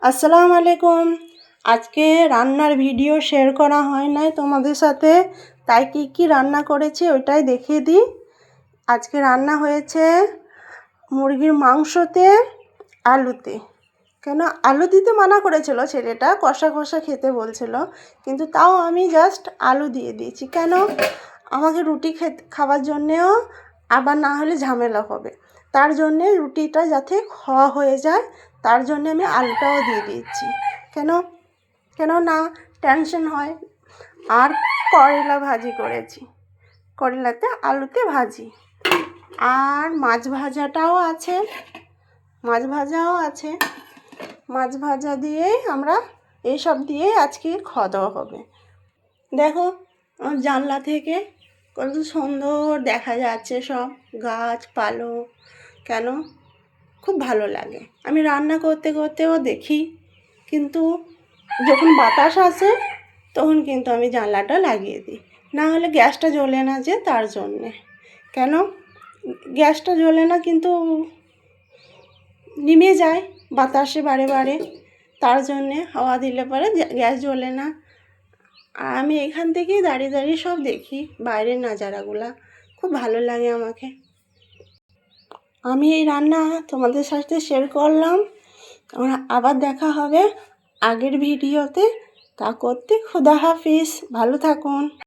আসসালামু আলাইকুম। আজকে রান্নার ভিডিও শেয়ার করা হয় নাই তোমাদের সাথে, তাই কি রান্না করেছি ওইটাই দেখিয়ে দিই। আজকে রান্না হয়েছে মুরগির মাংসতে আলুতে। কেন আলু দিতে মানা করেছিল ছেলেটা, কষা কষা খেতে বলছিল, কিন্তু তাও আমি জাস্ট আলু দিয়ে দিয়েছি। কেন, আমাকে রুটি খাওয়ার জন্যেও আবার না হলে ঝামেলা হবে, তার জন্যে রুটিটা যাতে খাওয়া হয়ে যায় তার জন্যে আমি আলুটাও দিয়ে দিচ্ছি। কেন না টেনশন হয়। আর করলা ভাজি করেছি, করলাতে আলুতে ভাজি, আর মাছ ভাজাটাও আছে, মাছ ভাজা দিয়েই আমরা এইসব দিয়েই আজকে খাওয়া দাওয়া হবে। দেখো আমার জানলা থেকে কত সুন্দর দেখা যাচ্ছে সব গাছপালা। কেন, খুব ভালো লাগে। আমি রান্না করতে করতেও দেখি, কিন্তু যখন বাতাস আসে তখন কিন্তু আমি জানলাটা লাগিয়ে দিই, না হলে গ্যাসটা জ্বলে না যে, তার জন্যে। কেন, গ্যাসটা জ্বলে না কিন্তু নিমে যায় বাতাসে বারে, তার জন্যে হাওয়া দিলে পরে গ্যাস জ্বলে না। আর আমি এখান থেকেই দাঁড়িয়ে সব দেখি বাইরের নাজারাগুলা, খুব ভালো লাগে আমাকে। আমি এই রান্না তোমাদের সাথে শেয়ার করলাম। আবার দেখা হবে আগের ভিডিওতে। তা করতে খোদা হাফিজ, ভালো থাকুন।